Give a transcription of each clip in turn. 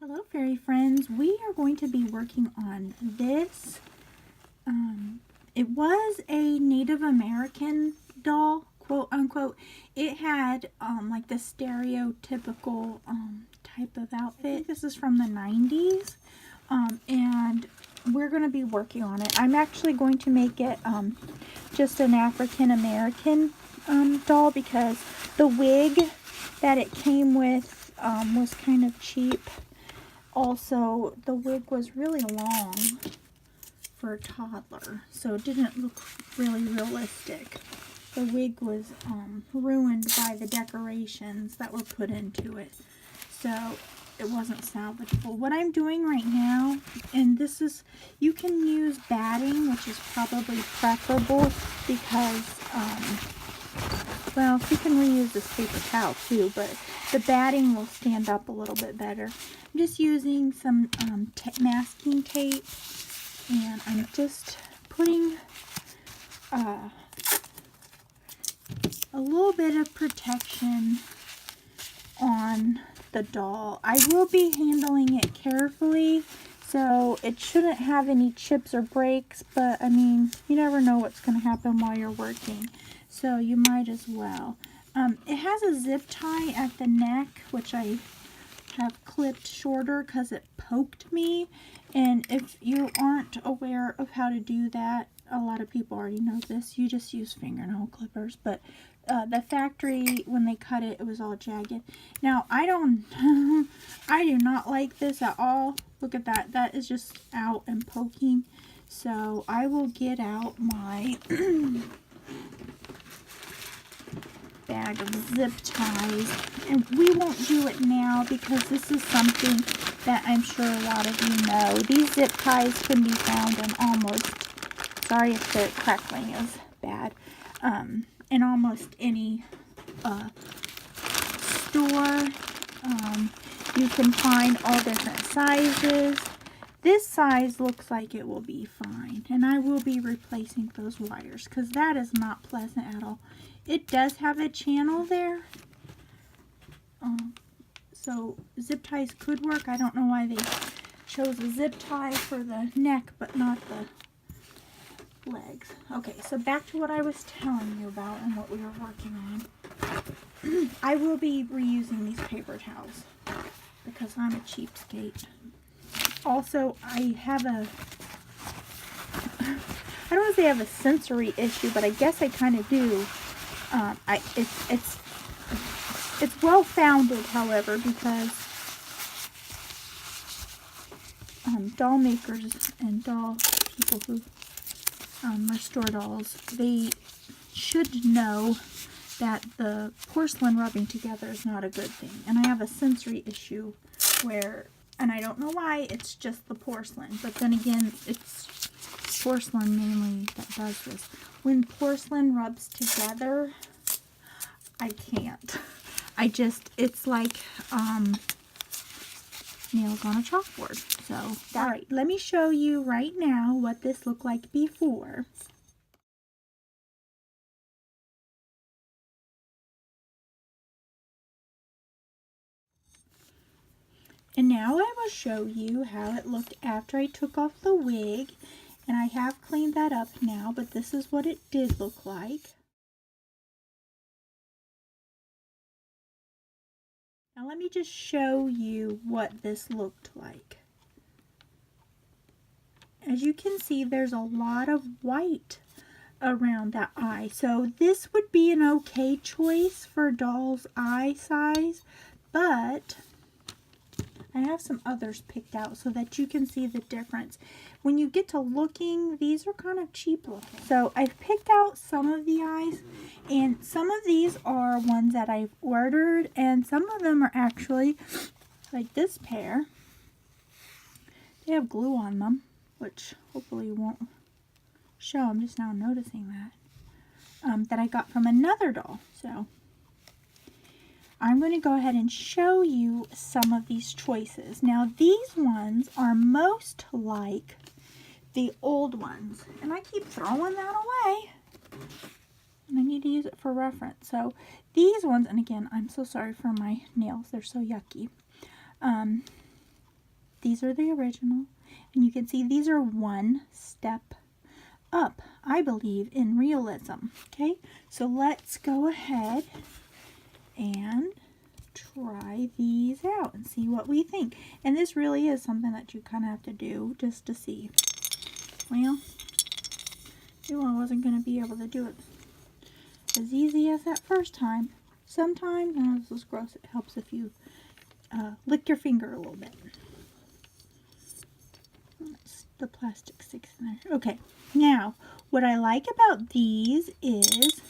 Hello fairy friends, we are going to be working on this. It was a Native American doll, quote unquote. It had like the stereotypical type of outfit. This is from the 90s and we're going to be working on it. I'm actually going to make it just an African American doll because the wig that it came with was kind of cheap. Also, the wig was really long for a toddler, so it didn't look really realistic. The wig was ruined by the decorations that were put into it, so it wasn't salvageable. What I'm doing right now, and this is, you can use batting, which is probably preferable because, well, you can reuse this paper towel too, but the batting will stand up a little bit better. I'm just using some masking tape, and I'm just putting a little bit of protection on the doll. I will be handling it carefully, so it shouldn't have any chips or breaks, but I mean, you never know what's going to happen while you're working, so you might as well. It has a zip tie at the neck, which I have clipped shorter because it poked me, and if you aren't aware of how to do that, a lot of people already know this, you just use fingernail clippers, but the factory, when they cut it, it was all jagged. Now, I do not like this at all. Look at that. That is just out and poking. So I will get out my bag of zip ties, and we won't do it now because this is something that I'm sure a lot of you know. These zip ties can be found in almost, sorry if the crackling is bad, in almost any store. You can find all different sizes. This size looks like it will be fine, and I will be replacing those wires because that is not pleasant at all. It does have a channel there, so zip ties could work. I don't know why they chose a zip tie for the neck but not the legs. Okay, so back to what I was telling you about and what we were working on. I will be reusing these paper towels because I'm a cheapskate. Also, I have a, I don't want to say I have a sensory issue, but I guess I kind of do. It's well founded, however, because doll makers and doll people who restore dolls, they should know that the porcelain rubbing together is not a good thing. And I have a sensory issue where, and I don't know why, it's just the porcelain. But then again, it's porcelain mainly that does this. When porcelain rubs together, I can't. It's like nails on a chalkboard. So, alright, let me show you right now what this looked like before. And now I will show you how it looked after I took off the wig. And I have cleaned that up now, but this is what it did look like. Now let me just show you what this looked like. As you can see, there's a lot of white around that eye. So this would be an okay choice for a doll's eye size, but I have some others picked out so that you can see the difference. When you get to looking, these are kind of cheap looking. So I've picked out some of the eyes, and some of these are ones that I've ordered, and some of them are actually, like this pair, they have glue on them, which hopefully won't show. I'm just now noticing that. That I got from another doll. So I'm going to go ahead and show you some of these choices. Now these ones are most like the old ones, and I keep throwing that away, and I need to use it for reference. So these ones, and again, I'm so sorry for my nails, they're so yucky. these are the original. And you can see these are one step up, I believe, in realism. Okay, so let's go ahead and try these out and see what we think. And this really is something that you kind of have to do just to see. Well, I wasn't going to be able to do it as easy as that first time. Sometimes, oh, this is gross, it helps if you lick your finger a little bit. The plastic sticks in there. Okay, now what I like about these is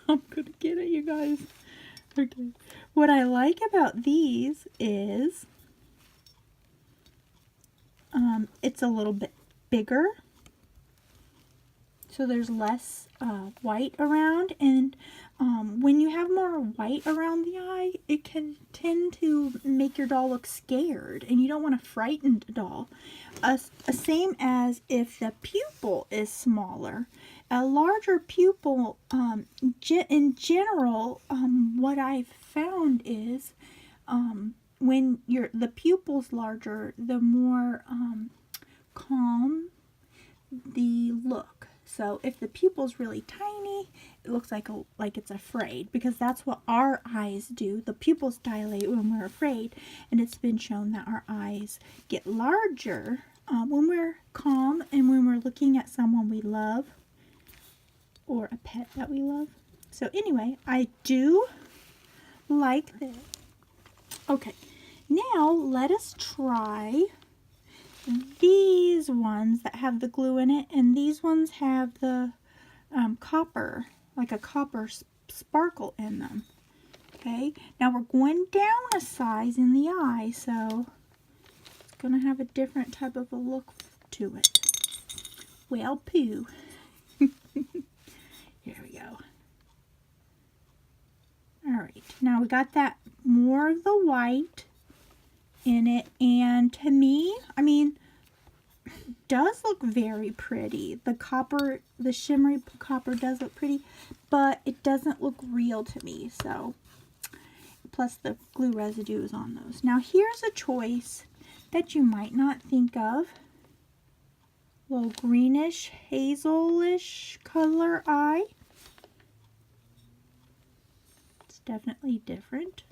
I'm gonna get it, you guys. Okay, what I like about these is it's a little bit bigger, so there's less white around, and when you have more white around the eye, it can tend to make your doll look scared, and you don't want a frightened doll. Same as if the pupil is smaller. A larger pupil, in general, what I've found is when the pupil's larger, the more calm the look. So if the pupil's really tiny, it looks like it's afraid, because that's what our eyes do. The pupils dilate when we're afraid, and it's been shown that our eyes get larger when we're calm and when we're looking at someone we love or a pet that we love. So anyway, I do like this. Okay, now let us try these ones that have the glue in it, and these ones have the copper, like a copper sparkle in them. Okay, now we're going down a size in the eye, so it's going to have a different type of a look to it. Well, poo. Here we go. Alright, now we got that more of the white in it, and to me, I mean, does look very pretty. The copper, the shimmery copper does look pretty, but it doesn't look real to me. So, plus the glue residue is on those. Now here's a choice that you might not think of. A little greenish, hazelish color eye. It's definitely different.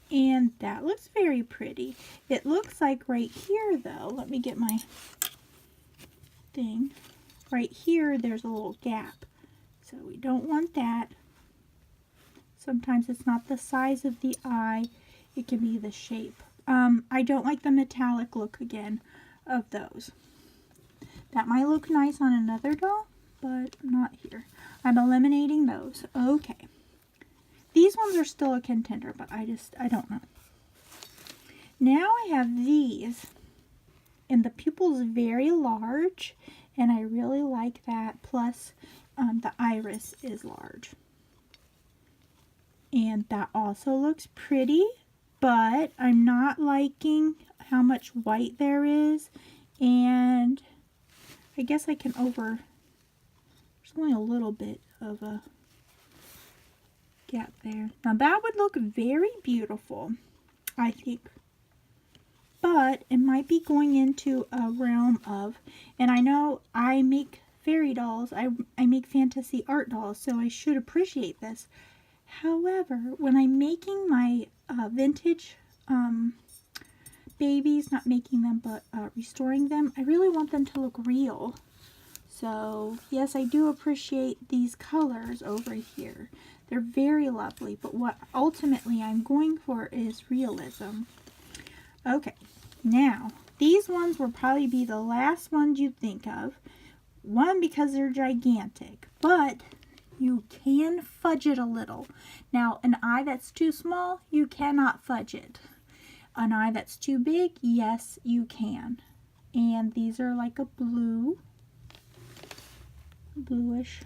And that looks very pretty. It looks like right here, though, let me get my thing. Right here, there's a little gap. So we don't want that. Sometimes it's not the size of the eye. It can be the shape. I don't like the metallic look, again, of those. That might look nice on another doll, but not here. I'm eliminating those. Okay. These ones are still a contender, but I don't know. Now I have these, and the pupil's very large, and I really like that. Plus, the iris is large. And that also looks pretty, but I'm not liking how much white there is, and I guess I can there's only a little bit of a gap there. Now that would look very beautiful, I think, but it might be going into a realm of, and I know I make fairy dolls, I make fantasy art dolls, so I should appreciate this. However, when I'm making my vintage babies, not making them but restoring them, I really want them to look real. So yes, I do appreciate these colors over here. They're very lovely, but what ultimately I'm going for is realism. Okay, now these ones will probably be the last ones you think of. One, because they're gigantic, but you can fudge it a little. Now, an eye that's too small, you cannot fudge it. An eye that's too big, yes, you can. And these are like a bluish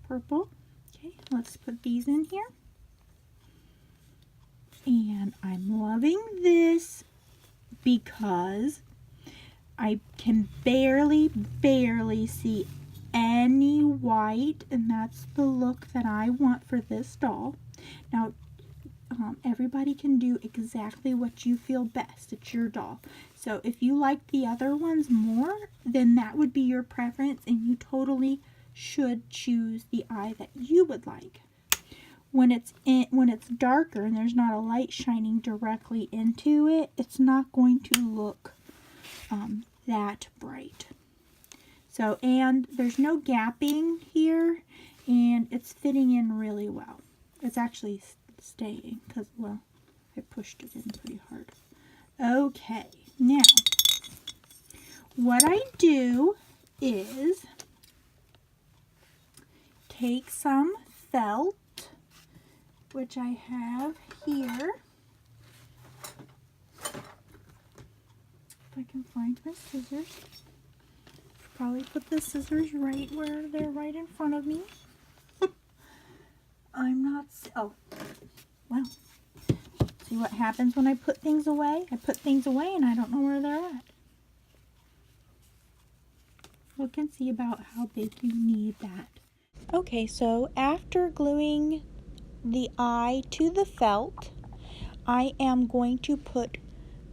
purple. Okay, let's put these in here. And I'm loving this because I can barely see any white, and that's the look that I want for this doll. Now, everybody can do exactly what you feel best. It's your doll. So if you like the other ones more, then that would be your preference, and you totally should choose the eye that you would like. When it's darker and there's not a light shining directly into it, it's not going to look that bright. So, and there's no gapping here, and it's fitting in really well. It's actually staying because, well, I pushed it in pretty hard. Okay, now what I do is take some felt, which I have here. If I can find my scissors. Probably put the scissors right where they're right in front of me. I'm not, oh, well, see what happens when I put things away? I put things away and I don't know where they're at. Look and see about how big you need that. Okay, so after gluing the eye to the felt, I am going to put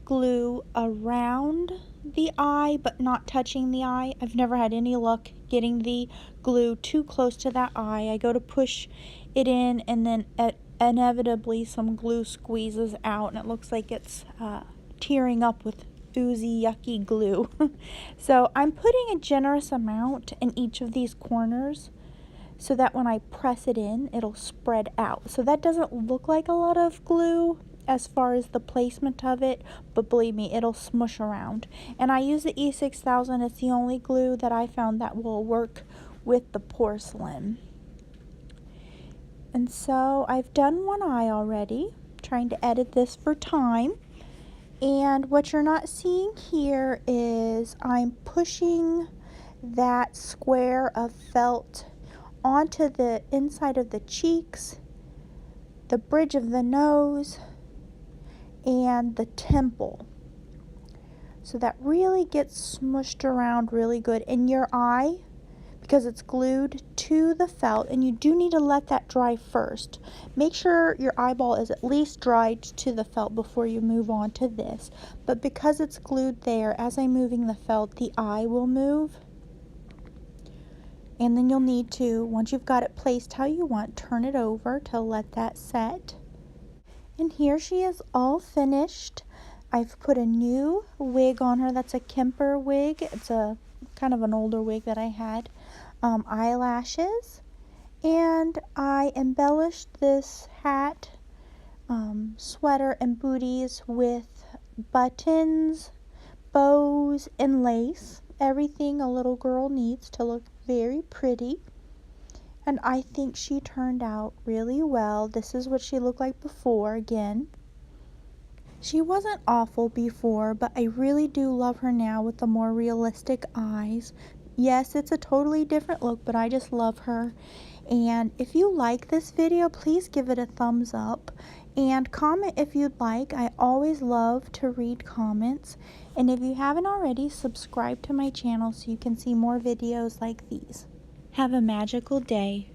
glue around the eye but not touching the eye. I've never had any luck getting the glue too close to that eye. I go to push it in and then inevitably some glue squeezes out and it looks like it's tearing up with oozy, yucky glue. So I'm putting a generous amount in each of these corners so that when I press it in, it'll spread out. So that doesn't look like a lot of glue as far as the placement of it, but believe me, it'll smush around. And I use the E6000. It's the only glue that I found that will work with the porcelain. And so I've done one eye already, trying to edit this for time. And what you're not seeing here is I'm pushing that square of felt onto the inside of the cheeks, the bridge of the nose, and the temple. So that really gets smushed around really good in your eye because it's glued to the felt, and you do need to let that dry first. Make sure your eyeball is at least dried to the felt before you move on to this. But because it's glued there, as I'm moving the felt, the eye will move. And then you'll need to, once you've got it placed how you want, turn it over to let that set. And here she is all finished. I've put a new wig on her. That's a Kemper wig. It's a kind of an older wig that I had. Eyelashes. And I embellished this hat, sweater, and booties with buttons, bows, and lace. Everything a little girl needs to look very pretty. And I think she turned out really well. This is what she looked like before again. She wasn't awful before, but I really do love her now with the more realistic eyes. Yes, it's a totally different look, but I just love her. And if you like this video, please give it a thumbs up. And comment if you'd like. I always love to read comments. And if you haven't already, subscribe to my channel so you can see more videos like these. Have a magical day.